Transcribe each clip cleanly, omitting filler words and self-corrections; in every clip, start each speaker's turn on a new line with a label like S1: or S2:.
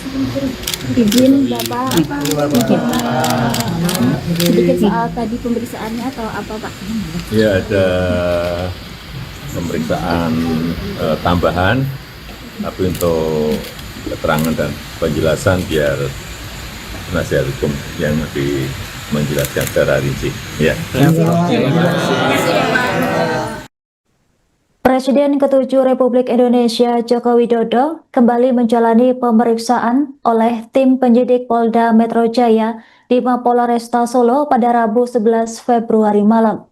S1: Izin Bapak, sedikit soal tadi pemeriksaannya atau apa Pak?
S2: Ya, ada pemeriksaan tambahan, tapi untuk keterangan dan penjelasan biar penasihat hukum yang lebih menjelaskan secara rinci. Ya.
S3: Presiden ke-7 Republik Indonesia Joko Widodo kembali menjalani pemeriksaan oleh tim penyidik Polda Metro Jaya di Mapolresta Solo pada Rabu 11 Februari malam.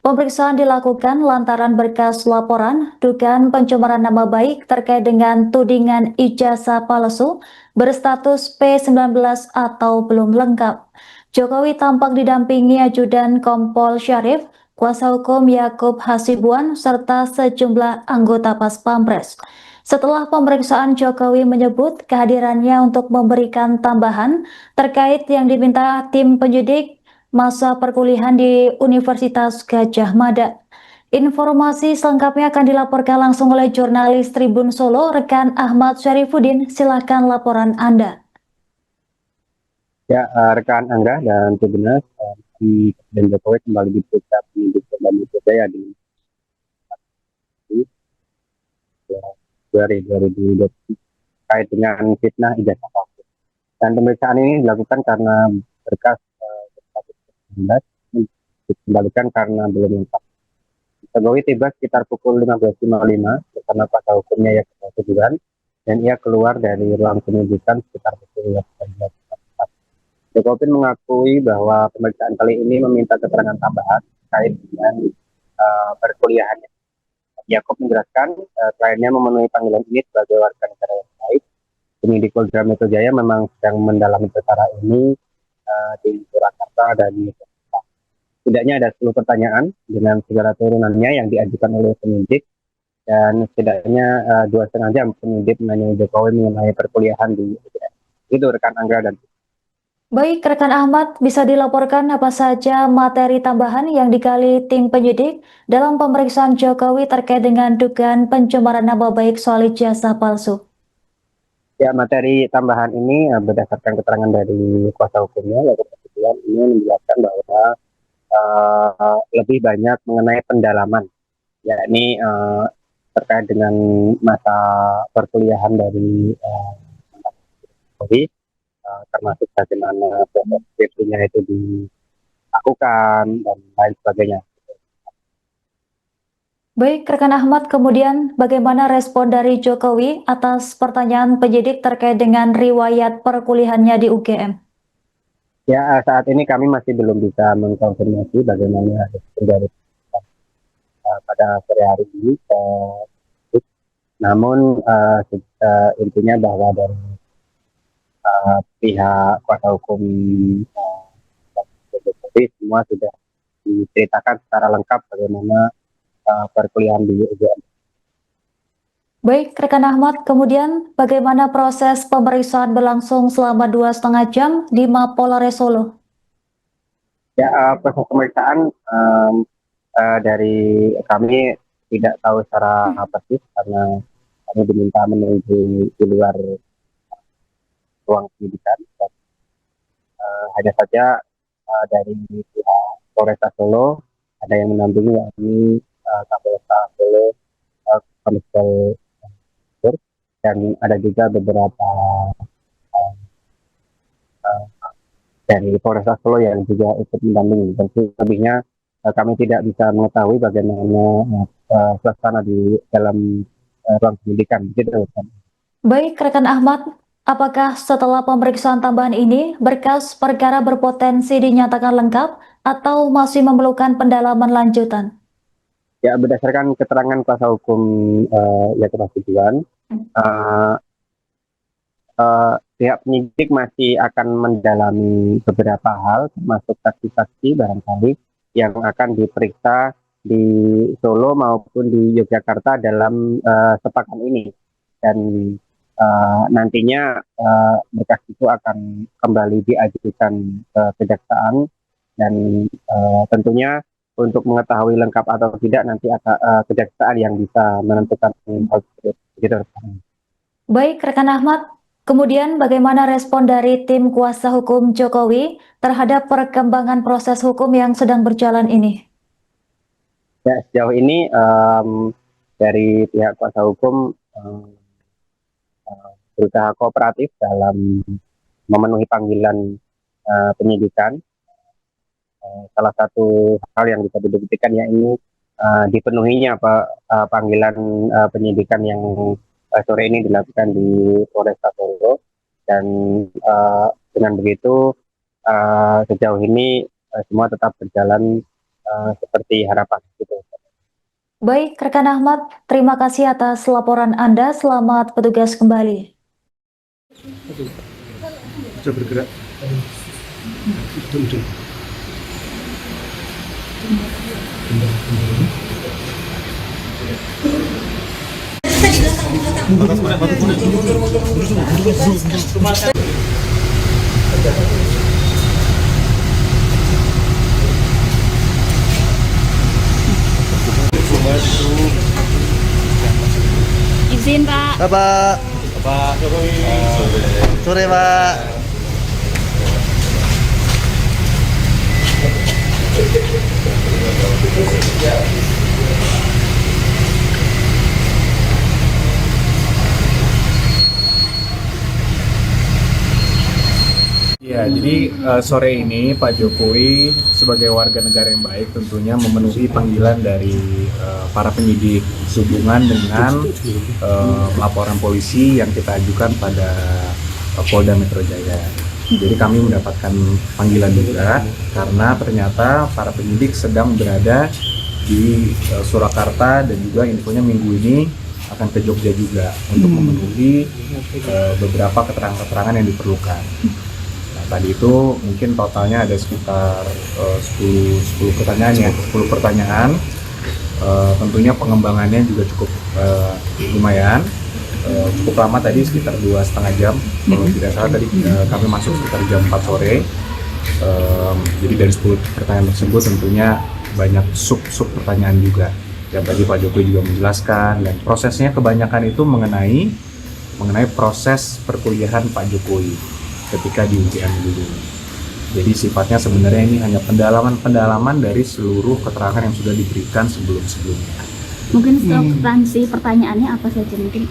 S3: Pemeriksaan dilakukan lantaran berkas laporan dugaan pencemaran nama baik terkait dengan tudingan ijazah palsu berstatus P19 atau belum lengkap. Jokowi tampak didampingi ajudan Kompol Syarif, kuasa hukum Yakub Hasibuan, serta sejumlah anggota Pas Pampres. Setelah pemeriksaan, Jokowi menyebut kehadirannya untuk memberikan tambahan terkait yang diminta tim penyidik masa perkuliahan di Universitas Gadjah Mada. Informasi selengkapnya akan dilaporkan langsung oleh jurnalis Tribun Solo, rekan Ahmad Syarifuddin. Silakan laporan Anda.
S4: Ya, rekan Angga dan Tribuners, Presiden Jokowi kembali diperiksa penyidik Polda Metro Jaya di Februari 2020 terkait dengan fitnah ijazah palsu. Dan pemeriksaan ini dilakukan karena berkas berstatus 19 dikembalikan karena belum lengkap. Jokowi tiba sekitar pukul 15.55 bersama kuasa hukumnya Yakub Hasibuan, dan ia keluar dari ruang penyidikan sekitar pukul 15. Jokowi mengakui bahwa pemeriksaan kali ini meminta keterangan tambahan terkait dengan perkuliahannya. Yakub menjelaskan kliennya memenuhi panggilan ini sebagai warga negara yang baik. Penyidik Polda Metro Jaya memang sedang mendalami perkara ini di Surakarta dan di Jakarta. Setidaknya ada 10 pertanyaan dengan segala turunannya yang diajukan oleh penyidik, dan setidaknya 2,5 jam penyidik menanyai Jokowi mengenai perkuliahan di UGM. Itu rekan Angga dan
S3: Baik, rekan Ahmad, bisa dilaporkan apa saja materi tambahan yang digali tim penyidik dalam pemeriksaan Jokowi terkait dengan dugaan pencemaran nama baik soal ijazah palsu?
S4: Ya, materi tambahan ini berdasarkan keterangan dari kuasa hukumnya, Yakub Hasibuan, ini menjelaskan bahwa lebih banyak mengenai pendalaman, yakni terkait dengan masa perkuliahan dari Jokowi, termasuk bagaimana proses skripsinya itu dilakukan dan lain sebagainya.
S3: Baik, rekan Ahmad, kemudian bagaimana respon dari Jokowi atas pertanyaan penyidik terkait dengan riwayat perkuliahannya di UGM?
S4: Ya, saat ini kami masih belum bisa mengkonfirmasi bagaimana respon dari pada sore hari ini. Namun intinya bahwa dari pihak kuasa hukum Jokowi semua sudah diceritakan secara lengkap bagaimana perkuliahan di UGM.
S3: Baik, rekan Ahmad, kemudian bagaimana proses pemeriksaan berlangsung selama 2,5 jam di Mapolres Solo?
S4: Ya, proses pemeriksaan dari kami tidak tahu secara persis karena kami diminta menunggu di luar ruang penyidikan. Hanya saja dari pihak Polresta Solo ada yang mendampingi, yakni Kapolresta Solo, Kombes dan ada juga beberapa dari Polresta Solo yang juga ikut mendampingi. Dan lebihnya kami tidak bisa mengetahui bagaimana suasana di dalam ruang penyidikan. Gitu.
S3: Baik, rekan Ahmad, apakah setelah pemeriksaan tambahan ini berkas perkara berpotensi dinyatakan lengkap atau masih memerlukan pendalaman lanjutan?
S4: Ya, berdasarkan keterangan kuasa hukum Yakub Hasibuan, pihak penyidik masih akan mendalami beberapa hal, termasuk saksi-saksi barangkali yang akan diperiksa di Solo maupun di Yogyakarta dalam sepekan ini. Dan nantinya berkas itu akan kembali diajukan ke kejaksaan, dan tentunya untuk mengetahui lengkap atau tidak nanti kejaksaan yang bisa menentukan hal tersebut. Gitu.
S3: Baik, rekan Ahmad, Kemudian bagaimana respon dari tim kuasa hukum Jokowi terhadap perkembangan proses hukum yang sedang berjalan ini?
S4: Ya, sejauh ini dari pihak kuasa hukum berusaha kooperatif dalam memenuhi panggilan penyidikan. Salah satu hal yang bisa dibuktikan ya ini dipenuhinya panggilan penyidikan yang sore ini dilakukan di Polresta Solo, dan dengan begitu sejauh ini semua tetap berjalan seperti harapan gitu.
S3: Baik, rekan Ahmad, terima kasih atas laporan Anda. Selamat bertugas kembali.
S5: Coba bergerak.
S1: Izin Pak.
S5: Bapak. Bapak Jokowi. Sore Pak.
S6: Ya, jadi sore ini Pak Jokowi sebagai warga negara yang baik tentunya memenuhi panggilan dari para penyidik sehubungan dengan laporan polisi yang kita ajukan pada Polda Metro Jaya. Jadi kami mendapatkan panggilan juga karena ternyata para penyidik sedang berada di Surakarta, dan juga infonya minggu ini akan ke Jogja juga untuk memenuhi beberapa keterangan-keterangan yang diperlukan. Tadi itu mungkin totalnya ada sekitar 10 pertanyaan ya, 10 pertanyaan. Tentunya pengembangannya juga cukup lumayan, cukup lama tadi, sekitar 2,5 jam. Kalau tidak salah tadi kami masuk sekitar jam 4 sore. Jadi dari 10 pertanyaan tersebut tentunya banyak sub pertanyaan juga. Yang tadi Pak Jokowi juga menjelaskan, dan prosesnya kebanyakan itu mengenai proses perkuliahan Pak Jokowi ketika di UGM dulu. Jadi sifatnya sebenarnya ini hanya pendalaman dari seluruh keterangan yang sudah diberikan sebelumnya.
S1: Mungkin substansi pertanyaannya apa saja mungkin?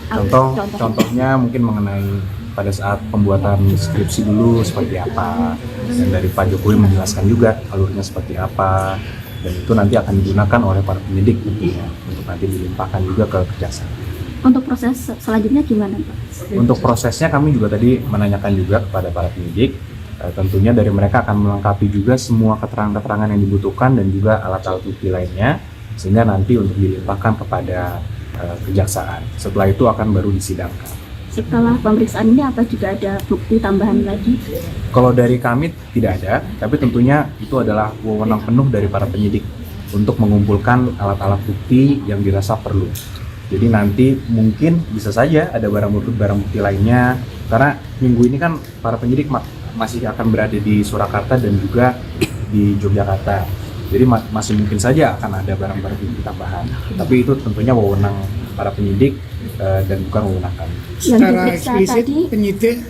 S6: Contohnya mungkin mengenai pada saat pembuatan skripsi dulu seperti apa, dan dari Pak Jokowi menjelaskan juga alurnya seperti apa, dan itu nanti akan digunakan oleh para penyidik tentunya untuk nanti dilimpahkan juga ke kejaksaan.
S1: Untuk proses selanjutnya gimana Pak?
S6: Untuk prosesnya kami juga tadi menanyakan juga kepada para penyidik, tentunya dari mereka akan melengkapi juga semua keterangan-keterangan yang dibutuhkan dan juga alat-alat bukti lainnya, sehingga nanti untuk dilimpahkan kepada kejaksaan. Setelah itu akan baru disidangkan.
S1: Setelah pemeriksaan ini apa juga ada bukti tambahan lagi?
S6: Kalau dari kami tidak ada, tapi tentunya itu adalah wewenang penuh dari para penyidik untuk mengumpulkan alat-alat bukti yang dirasa perlu. Jadi nanti mungkin bisa saja ada barang bukti lainnya, karena minggu ini kan para penyidik masih akan berada di Surakarta dan juga di Yogyakarta. Jadi masih mungkin saja akan ada barang-barang bukti tambahan. Tapi itu tentunya wewenang para penyidik dan bukan wewenang kami.
S7: Secara eksplisit penyidik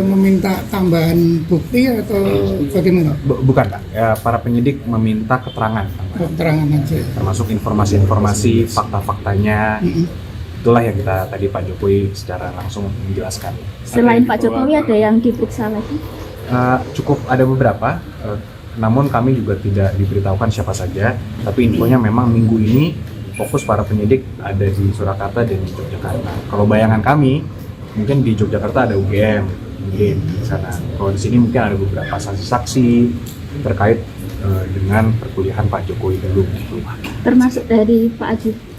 S7: meminta tambahan bukti atau bagaimana?
S6: Bukan Pak, ya, para penyidik meminta keterangan.
S7: Keterangan aja.
S6: Termasuk informasi-informasi, fakta-faktanya. Itulah yang kita tadi Pak Jokowi secara langsung menjelaskan.
S1: Selain Pak Jokowi ada yang diperiksa lagi?
S6: Cukup ada beberapa, namun kami juga tidak diberitahukan siapa saja. Tapi infonya memang minggu ini fokus para penyidik ada di Surakarta dan di Yogyakarta. Kalau bayangan kami, mungkin di Yogyakarta ada UGM, mungkin di sana. Kalau di sini mungkin ada beberapa saksi-saksi terkait dengan perkuliahan Pak Jokowi dulu.
S1: Termasuk dari Pak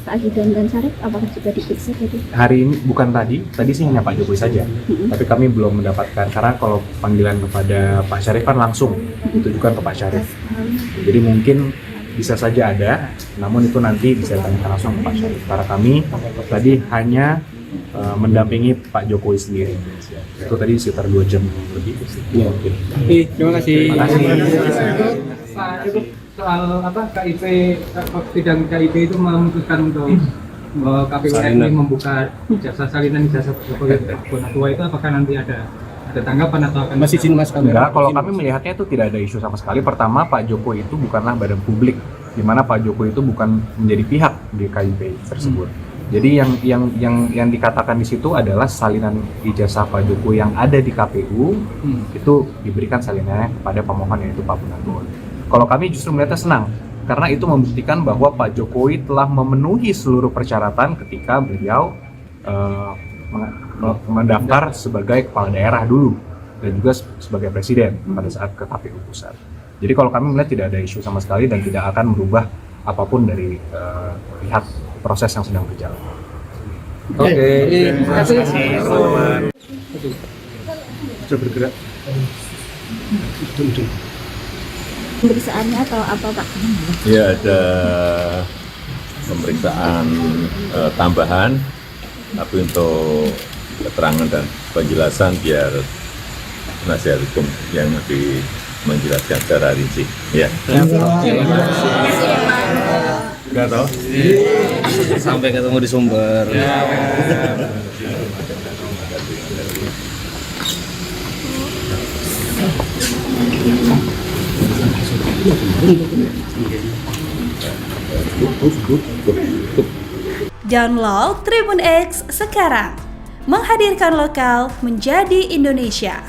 S1: Aji dan Syarif, apakah juga diperiksa tadi?
S6: Hari ini bukan tadi sih hanya Pak Jokowi saja. Tapi kami belum mendapatkan, karena kalau panggilan kepada Pak Syarif kan langsung ditujukan ke Pak Syarif. Jadi mungkin bisa saja ada, namun itu nanti bisa ditanyakan langsung ke Pak Syarif. Karena kami tadi hanya mendampingi Pak Jokowi sendiri. Itu tadi sekitar 2 jam lebih.
S5: Iya. Terima kasih.
S6: Terima kasih.
S8: Pak, itu soal apa KIP, sidang KIP itu memutuskan untuk KPU ini membuka salinan ijazah sebagai tua itu, apakah nanti ada tanggapan atau akan
S5: Masih izin Mas kamera.
S6: Enggak, kalau kami melihatnya itu tidak ada isu sama sekali. Pertama, Pak Jokowi itu bukanlah badan publik, di mana Pak Jokowi itu bukan menjadi pihak di KIP tersebut. Jadi yang dikatakan di situ adalah salinan ijazah Pak Jokowi yang ada di KPU itu diberikan salinannya kepada pemohon, yaitu Pak Munarman. Kalau kami justru melihatnya senang, karena itu membuktikan bahwa Pak Jokowi telah memenuhi seluruh persyaratan ketika beliau mendaftar sebagai kepala daerah dulu dan juga sebagai presiden pada saat ke KPU pusat. Jadi kalau kami melihat tidak ada isu sama sekali dan tidak akan merubah apapun dari pihak proses yang sedang berjalan.
S5: Oke.
S6: Terima kasih teman-teman.
S5: Coba bergerak.
S1: Pemeriksaannya atau apa Pak?
S2: Ya, ada pemeriksaan tambahan, tapi untuk keterangan dan penjelasan biar penasihat hukum yang lebih menjelaskan secara rinci. Ya.
S6: Enggak tahu.
S5: Sampai ketemu di Sumber.
S9: Download Tribun X sekarang, menghadirkan lokal menjadi Indonesia.